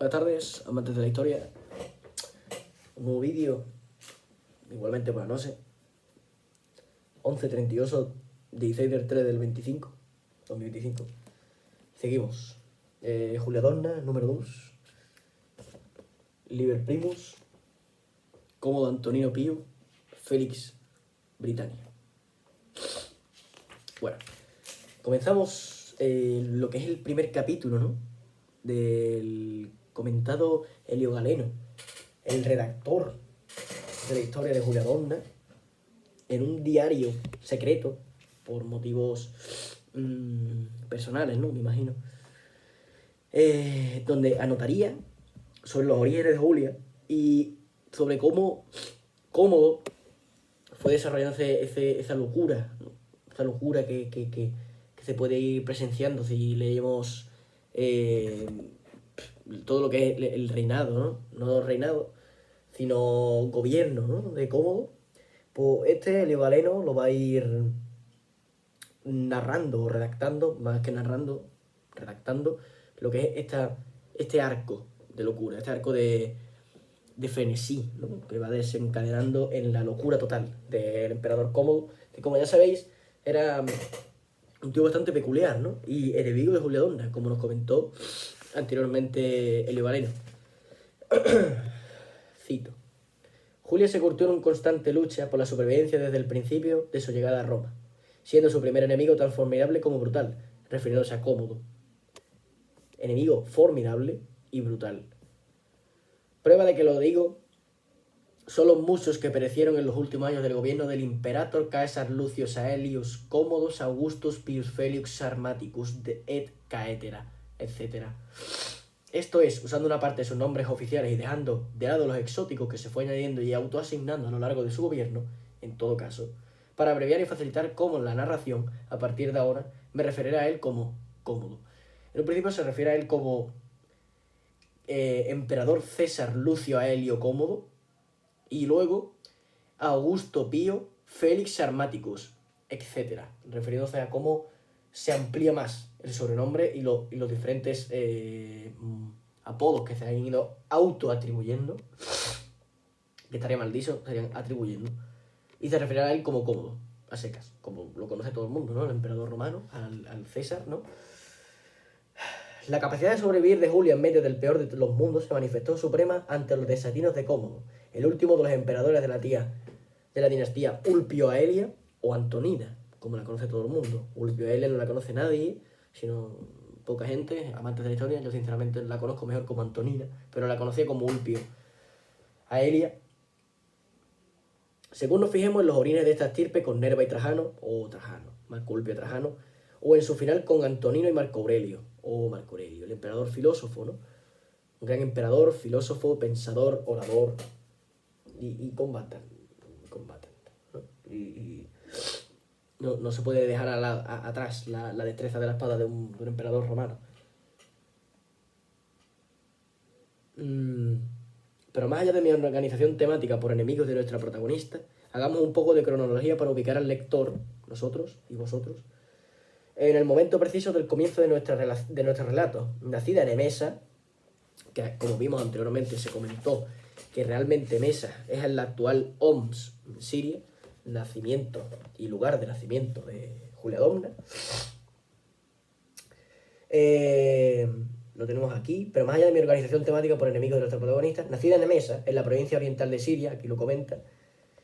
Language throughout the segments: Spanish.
Buenas tardes, amantes de la historia. Un nuevo vídeo, igualmente por la noche. 11:38, 16 del 3 del 25, 2025. Seguimos. Julia Dorna, número 2. Liber Primus. Cómodo Antonino Pío. Félix Britannia. Bueno, comenzamos lo que es el primer capítulo, ¿no? Del comentado Elio Galeno, el redactor de la historia de Julia Dorna, en un diario secreto, por motivos personales, ¿no? Me imagino. Donde anotaría sobre los orígenes de Julia y sobre cómo Cómodo fue desarrollándose esa locura, ¿no? Esa locura que se puede ir presenciando si leemos todo lo que es el reinado, ¿no? No reinado, sino gobierno, ¿no? De Cómodo. Pues Elio Galeno lo va a ir narrando o redactando, más que narrando, redactando lo que es este arco de locura, este arco de frenesí, ¿no? Que va desencadenando en la locura total del emperador Cómodo, que como ya sabéis era un tío bastante peculiar, ¿no? Y enemigo de Julia Dorna, como nos comentó anteriormente Elio Galeno. Cito: Julia se curtió en una constante lucha por la supervivencia desde el principio de su llegada a Roma, siendo su primer enemigo tan formidable como brutal, refiriéndose a Cómodo. Enemigo formidable y brutal. Prueba de que lo digo son los muchos que perecieron en los últimos años del gobierno del Imperator Caesar Lucius Aelius Commodus Augustus Pius Felix Sarmaticus et caetera, etc. Esto es, usando una parte de sus nombres oficiales y dejando de lado los exóticos que se fue añadiendo y autoasignando a lo largo de su gobierno, en todo caso, para abreviar y facilitar cómo la narración, a partir de ahora, me referiré a él como Cómodo. En un principio se refiere a él como emperador César Lucio Aelio Cómodo, y luego a Augusto Pío Félix Sarmaticus, etc., refiriéndose a cómo se amplía más el sobrenombre y los diferentes apodos que se han ido autoatribuyendo, que estaría mal dicho, estarían atribuyendo, y se referirá a él como Cómodo, a secas, como lo conoce todo el mundo, ¿no? El emperador romano, al César, ¿no? La capacidad de sobrevivir de Julia en medio del peor de los mundos se manifestó suprema ante los desatinos de Cómodo, el último de los emperadores de la dinastía Ulpio Aelia o Antonina, como la conoce todo el mundo. Ulpio Aelia no la conoce nadie, sino poca gente, amantes de la historia. Yo sinceramente la conozco mejor como Antonina, pero la conocía como Ulpio Aelia. Según nos fijemos en los orígenes de esta estirpe con Nerva y Trajano, o Trajano, Marco Ulpio Trajano, o en su final con Antonino y Marco Aurelio, o Marco Aurelio, el emperador filósofo, ¿no? Un gran emperador, filósofo, pensador, orador y combatante, ¿no? No se puede dejar atrás la destreza de la espada de un emperador romano. Pero más allá de mi organización temática por enemigos de nuestra protagonista, hagamos un poco de cronología para ubicar al lector, nosotros y vosotros, en el momento preciso del comienzo de nuestro relato. Nacida en Emesa, que como vimos anteriormente se comentó que realmente Emesa es la actual Homs, Siria, nacimiento y lugar de nacimiento de Julia Dorna. Lo tenemos aquí, pero más allá de mi organización temática por enemigos de nuestro protagonista, nacida en Emesa, en la provincia oriental de Siria, aquí lo comenta,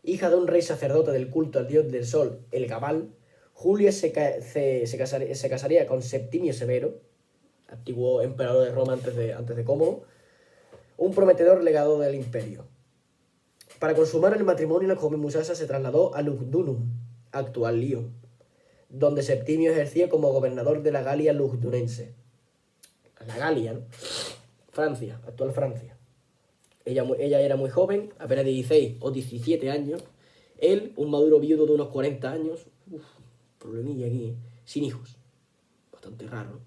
hija de un rey sacerdote del culto al dios del sol, el Gabal, Julia se casaría con Septimio Severo, antiguo emperador de Roma antes de Cómodo, un prometedor legado del imperio. Para consumar el matrimonio, la joven muchacha se trasladó a Lugdunum, actual Lyon, donde Septimio ejercía como gobernador de la Galia lugdunense. La Galia, ¿no? Francia, actual Francia. Ella era muy joven, apenas 16 o 17 años. Él, un maduro viudo de unos 40 años. Problemilla aquí, sin hijos. Bastante raro, ¿no?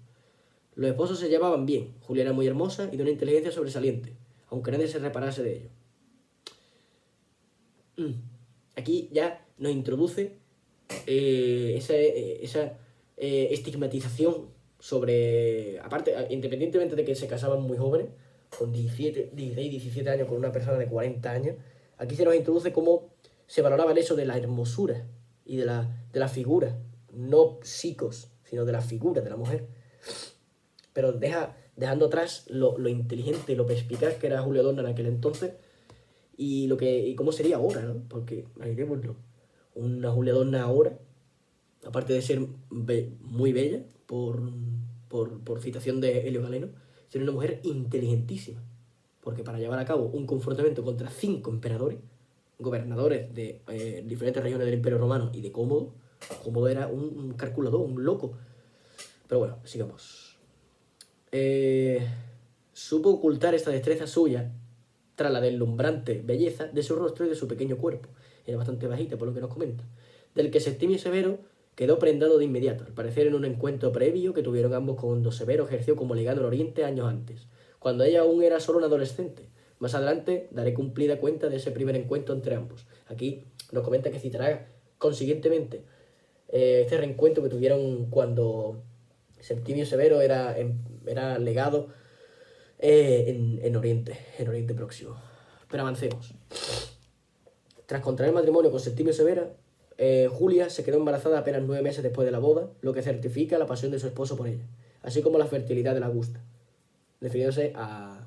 Los esposos se llevaban bien. Julia era muy hermosa y de una inteligencia sobresaliente, aunque nadie se reparase de ello. Aquí ya nos introduce esa estigmatización sobre, aparte, independientemente de que se casaban muy jóvenes, con 17, 16, 17 años con una persona de 40 años, aquí se nos introduce cómo se valoraba el hecho de la hermosura y de la figura, no psicos, sino de la figura de la mujer. Pero dejando atrás lo inteligente y lo perspicaz que era Julio Donna en aquel entonces y cómo sería ahora, ¿no? Porque, imaginémoslo, una Julia Donna ahora, aparte de ser muy bella, por citación de Helio Galeno, sería una mujer inteligentísima. Porque para llevar a cabo un confrontamiento contra 5 emperadores, gobernadores de diferentes regiones del Imperio Romano y de Cómodo, Cómodo era un calculador, un loco. Pero bueno, sigamos. Supo ocultar esta destreza suya tras la deslumbrante belleza de su rostro y de su pequeño cuerpo. Era bastante bajita, por lo que nos comenta. Del que Septimio Severo quedó prendado de inmediato, al parecer en un encuentro previo que tuvieron ambos cuando Severo ejerció como legado en Oriente años antes, cuando ella aún era solo una adolescente. Más adelante daré cumplida cuenta de ese primer encuentro entre ambos. Aquí nos comenta que citará consiguientemente este reencuentro que tuvieron cuando Septimio Severo era legado en Oriente Próximo. Pero avancemos. Tras contraer matrimonio con Septimio Severo, Julia se quedó embarazada apenas 9 meses después de la boda, lo que certifica la pasión de su esposo por ella, así como la fertilidad de la Augusta, refiriéndose a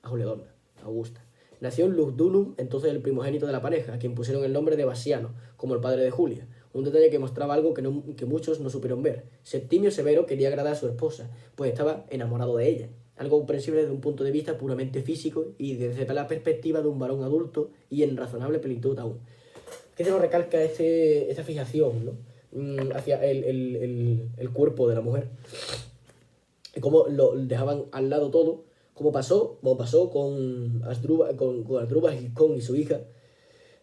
Julia Donna, Augusta. Nació en Lugdunum, entonces el primogénito de la pareja, a quien pusieron el nombre de Bassiano, como el padre de Julia, un detalle que mostraba algo que muchos no supieron ver. Septimio Severo quería agradar a su esposa, pues estaba enamorado de ella, algo comprensible desde un punto de vista puramente físico y desde la perspectiva de un varón adulto y en razonable plenitud aún. Que se nos recalca esta fijación, ¿no? Hacia el cuerpo de la mujer. Y cómo lo dejaban al lado todo, como pasó con Asdrúbal Giscón y su hija,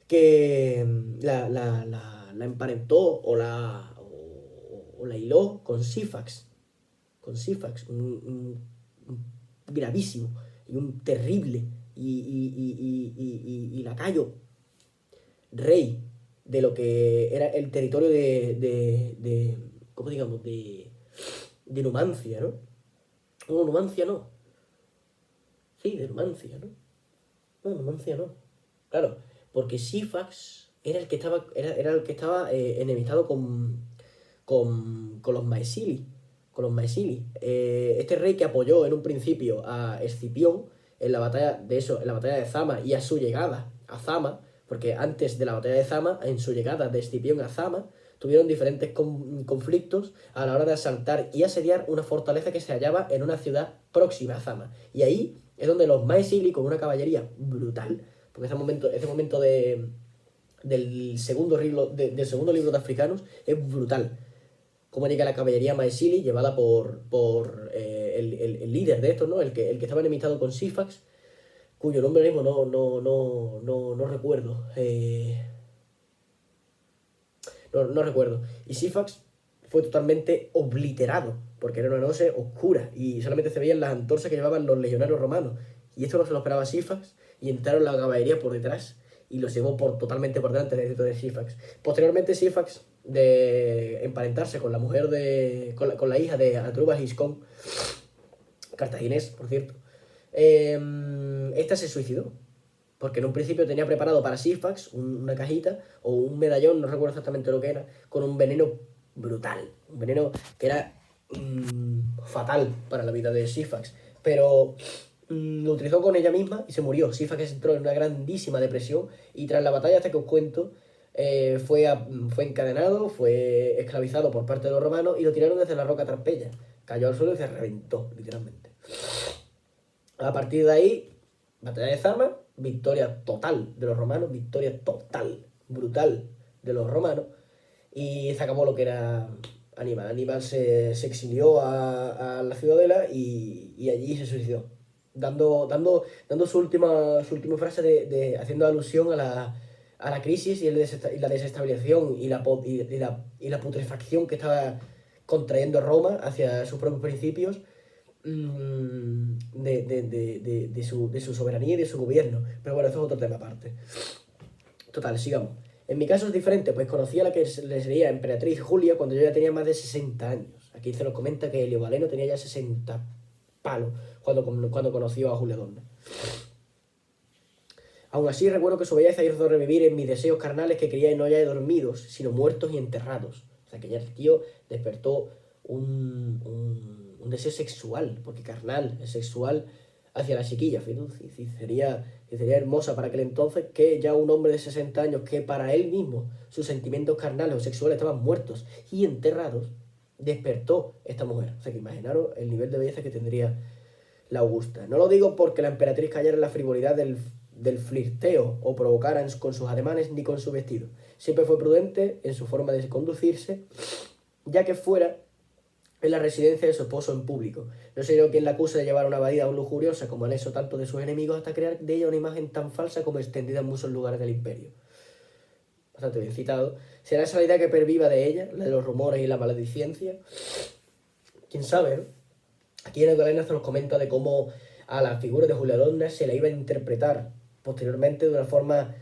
que la emparentó o la hiló con Sífax, un gravísimo y un terrible y lacayo rey de lo que era el territorio de ¿cómo digamos? De Numancia, ¿no? No, Numancia no. Sí, de Numancia, ¿no? No, Numancia no. Claro, porque Sífax era el que estaba enemistado con los Maesili. Este rey que apoyó en un principio a Escipión en la batalla de Zama y a su llegada a Zama, porque antes de la batalla de Zama, en su llegada de Escipión a Zama, tuvieron diferentes conflictos a la hora de asaltar y asediar una fortaleza que se hallaba en una ciudad próxima a Zama. Y ahí es donde los Maesili, con una caballería brutal, porque ese momento del segundo libro de Africanos es brutal. Cómo llega la caballería Maesili, llevada por el líder de estos, ¿no? El que estaba enemistado con Sífax, cuyo nombre mismo no recuerdo. No recuerdo. Y Sífax fue totalmente obliterado, porque era una noche oscura y solamente se veían las antorchas que llevaban los legionarios romanos. Y esto no se lo esperaba Sífax, y entraron la caballería por detrás y los llevó totalmente por delante del ejército de Sífax. Posteriormente Sífax, de emparentarse con la mujer con la hija de Asdrúbal Giscón, cartaginés, por cierto, esta se suicidó. Porque en un principio tenía preparado para Sífax una cajita o un medallón, no recuerdo exactamente lo que era, con un veneno brutal. Un veneno que era fatal para la vida de Sífax. Pero lo utilizó con ella misma y se murió. Sífax entró en una grandísima depresión y tras la batalla hasta que os cuento, fue encadenado, fue esclavizado por parte de los romanos y lo tiraron desde la roca Trampella. Cayó al suelo y se reventó, literalmente. A partir de ahí, batalla de Zama, victoria total de los romanos, victoria total, brutal de los romanos, y se acabó lo que era Aníbal. Aníbal se exilió a la ciudadela y allí se suicidó, dando su última frase haciendo alusión a la crisis y la desestabilización y la putrefacción que estaba contrayendo Roma hacia sus propios principios, de su soberanía y de su gobierno. Pero bueno, eso es otro tema aparte. Total, sigamos. En mi caso es diferente, pues conocí a la que le sería emperatriz Julia cuando yo ya tenía más de 60 años. Aquí se nos comenta que Helio Galeno tenía ya 60 palo cuando conoció a Julia Donda. Aún así recuerdo que su belleza hizo revivir en mis deseos carnales que creía no ya dormidos, sino muertos y enterrados. O sea que ya el tío despertó un deseo sexual, porque carnal, es sexual hacia la chiquilla. Sería hermosa para aquel entonces que ya un hombre de 60 años que para él mismo sus sentimientos carnales o sexuales estaban muertos y enterrados, despertó esta mujer. O sea que imaginaros el nivel de belleza que tendría la Augusta. No lo digo porque la emperatriz cayera en la frivolidad del flirteo o provocaran con sus ademanes ni con su vestido. Siempre fue prudente en su forma de conducirse, ya que fuera en la residencia de su esposo en público. No sé yo quién la acusa de llevar una vida lujuriosa como anexo tanto de sus enemigos hasta crear de ella una imagen tan falsa como extendida en muchos lugares del imperio. Bastante bien citado. ¿Será esa la idea que perviva de ella, la de los rumores y la maledicencia? ¿Quién sabe, no? Aquí en el Galena se nos comenta de cómo a la figura de Julia Donda se la iba a interpretar posteriormente de una forma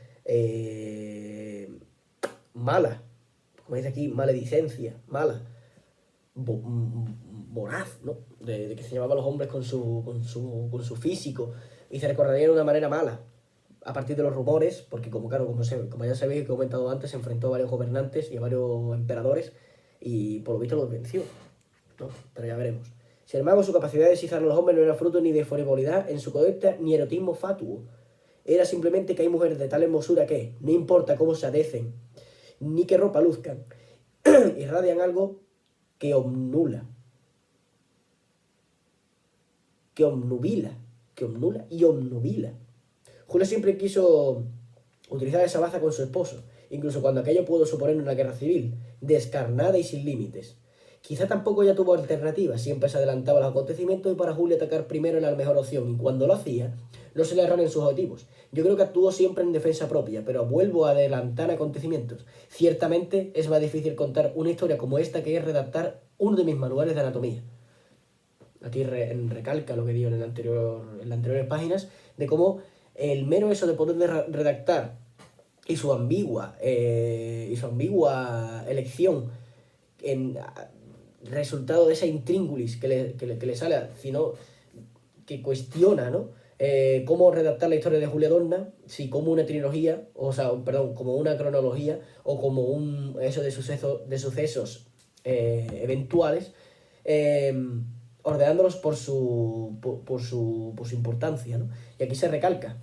mala, como dice aquí, maledicencia, mala, voraz, ¿no? De que se llamaba a los hombres con su físico y se recordaría de una manera mala a partir de los rumores, porque como ya sabéis que he comentado antes, se enfrentó a varios gobernantes y a varios emperadores y por lo visto los venció, ¿no? Pero ya veremos. Sin embargo, su capacidad de hechizar a los hombres no era fruto ni de frivolidad en su conducta ni erotismo fatuo. Era simplemente que hay mujeres de tal hermosura que, no importa cómo se adecen, ni qué ropa luzcan, irradian algo que obnula, que obnubila y obnubila. Julia siempre quiso utilizar esa baza con su esposo, incluso cuando aquello pudo suponer una guerra civil, descarnada y sin límites. Quizá tampoco ella tuvo alternativa, siempre se adelantaba a los acontecimientos y para Julia atacar primero era la mejor opción, y cuando lo hacía, no se le erraron en sus objetivos. Yo creo que actuó siempre en defensa propia, pero vuelvo a adelantar acontecimientos. Ciertamente es más difícil contar una historia como esta que es redactar uno de mis manuales de anatomía. Aquí recalca lo que digo en las anteriores páginas, de cómo el mero eso de poder redactar y su ambigua elección en resultado de esa intríngulis que le sale, sino que cuestiona, ¿no? Cómo redactar la historia de Julia Donda, si como una trilogía, como una cronología, o como eso de sucesos eventuales, ordenándolos por su importancia, ¿no? Y aquí se recalca: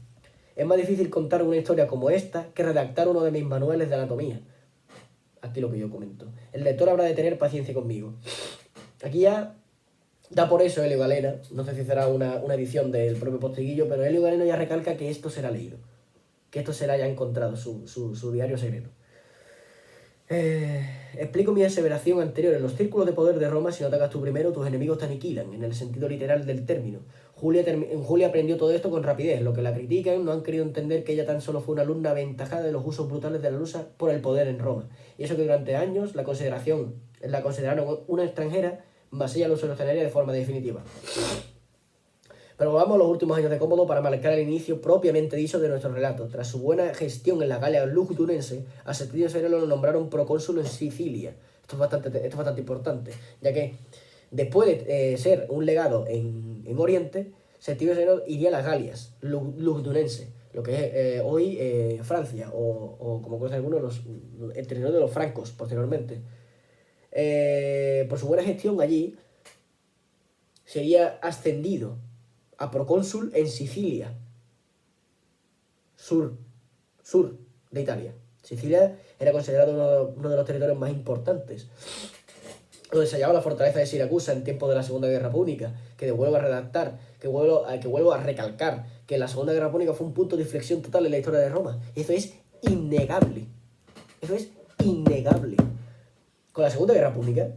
es más difícil contar una historia como esta que redactar uno de mis manuales de anatomía. Aquí lo que yo comento. El lector habrá de tener paciencia conmigo. Aquí ya da por eso Helio Galena, no sé si será una edición del propio Posteguillo, pero Helio Galena ya recalca que esto será leído, que esto será ya encontrado, su diario secreto. Explico mi aseveración anterior. En los círculos de poder de Roma, si no atacas tú primero, tus enemigos te aniquilan, en el sentido literal del término. Julia aprendió todo esto con rapidez. Lo que la critican no han querido entender que ella tan solo fue una alumna aventajada de los usos brutales de la lusa por el poder en Roma. Y eso que durante años la consideraron una extranjera, más ella lo solucionaría de forma definitiva. Pero volvamos a los últimos años de Cómodo para marcar el inicio propiamente dicho de nuestro relato. Tras su buena gestión en la Galia Lugdunense, a Septimio Severo lo nombraron procónsul en Sicilia. Esto es bastante importante, ya que después de ser un legado en Oriente, Septimio Severo iría a las Galias Lugdunense, lo que es hoy Francia, o como conocen algunos, el territorio de los francos posteriormente. Por su buena gestión allí, sería ascendido a procónsul en Sicilia, sur de Italia. Sicilia era considerado uno de los territorios más importantes, donde se hallaba la fortaleza de Siracusa en tiempos de la Segunda Guerra Púnica, que vuelvo a recalcar que la Segunda Guerra Púnica fue un punto de inflexión total en la historia de Roma. Eso es innegable. Con la Segunda Guerra Púnica,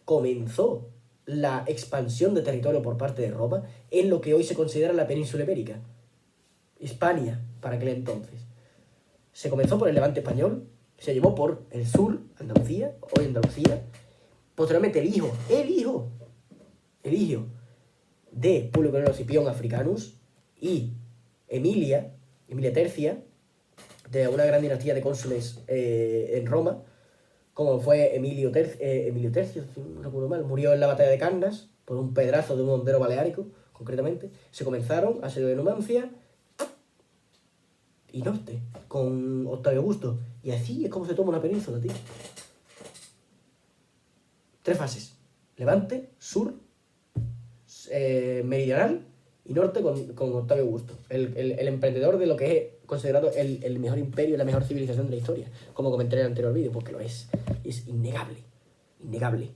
comenzó la expansión de territorio por parte de Roma en lo que hoy se considera la península ibérica, Hispania, para aquel entonces. Se comenzó por el Levante español, se llevó por el sur, hoy Andalucía. Posteriormente el hijo de Publio Cornelio Escipión Africanus y Emilia Tercia, de una gran dinastía de cónsules en Roma, como fue Emilio Tercio, si no recuerdo mal, murió en la batalla de Cannas por un pedrazo de un hondero baleárico, concretamente. Se comenzaron asedio de Numancia y norte, con Octavio Augusto. Y así es como se toma una península, tío. 3 fases: Levante, sur, meridional y norte con Octavio Augusto. El emprendedor de lo que es considerado el mejor imperio y la mejor civilización de la historia. Como comenté en el anterior vídeo, porque lo es. Es innegable. Innegable.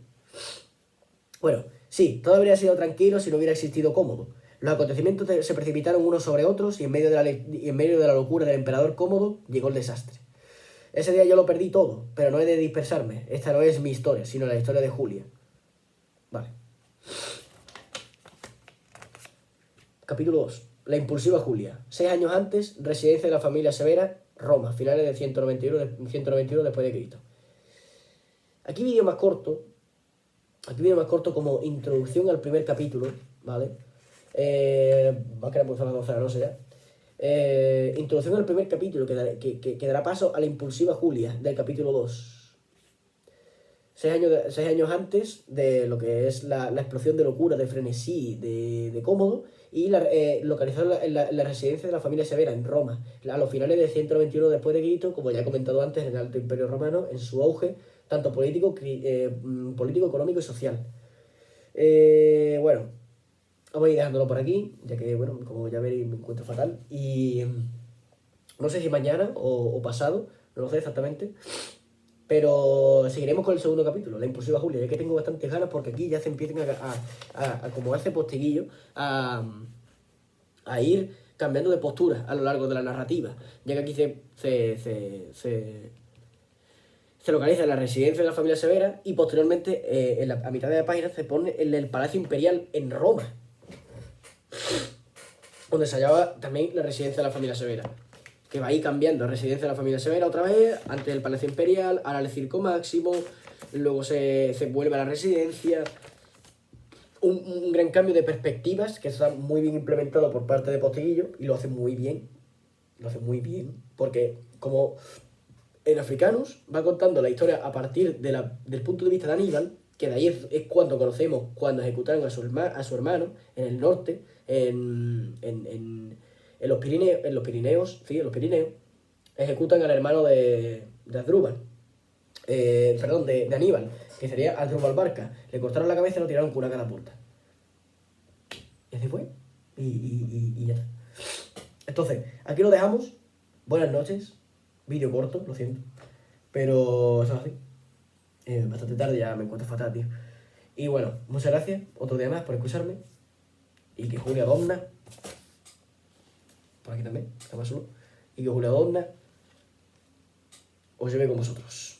Bueno, sí, todo habría sido tranquilo si no hubiera existido Cómodo. Los acontecimientos se precipitaron unos sobre otros y en medio de la locura del emperador Cómodo llegó el desastre. Ese día yo lo perdí todo, pero no he de dispersarme. Esta no es mi historia, sino la historia de Julia. Vale. Capítulo 2. La impulsiva Julia. 6 años antes, residencia de la familia Severa, Roma, finales de 191 después de Cristo. Aquí vídeo más corto como introducción al primer capítulo, ¿vale? Va a quedar muy a las 12 de la noche ya. Introducción al primer capítulo que dará paso a la impulsiva Julia del capítulo 2. 6 años antes de lo que es la explosión de locura, de frenesí, de Cómodo, y localizado en la residencia de la familia Severa, en Roma, a los finales de 121 después de Cristo, como ya he comentado antes, en el Alto Imperio Romano, en su auge, tanto político, económico y social. Bueno, vamos a ir dejándolo por aquí, ya que, bueno, como ya veréis, me encuentro fatal, y no sé si mañana o pasado, no lo sé exactamente, pero seguiremos con el segundo capítulo, la impulsiva Julia, ya que tengo bastantes ganas porque aquí ya se empiezan como hace postiguillo, a ir cambiando de postura a lo largo de la narrativa, ya que aquí se localiza en la residencia de la familia Severa y posteriormente a mitad de la página se pone en el Palacio Imperial en Roma, donde se hallaba también la residencia de la familia Severa, que va a ir cambiando. Residencia de la familia Severa otra vez, antes el Palacio Imperial, ahora el Circo Máximo, luego se vuelve a la residencia. Un gran cambio de perspectivas que está muy bien implementado por parte de Postiguillo y lo hace muy bien. Lo hace muy bien, porque como en Africanus va contando la historia a partir del punto de vista de Aníbal, que de ahí es cuando conocemos cuando ejecutaron a su hermano en el norte, en los Pirineos, ejecutan al hermano de Asdrúbal, de Aníbal, que sería Asdrúbal Barca. Le cortaron la cabeza y lo tiraron con una catapulta. Y así fue. Y ya está. Entonces, aquí lo dejamos. Buenas noches. Vídeo corto, lo siento. Pero eso es así. Bastante tarde, ya me encuentro fatal, tío. Y bueno, muchas gracias otro día más por escucharme. Y que Julia Domna, por aquí también, está más solo. Y que Julia Domna os lleve con vosotros.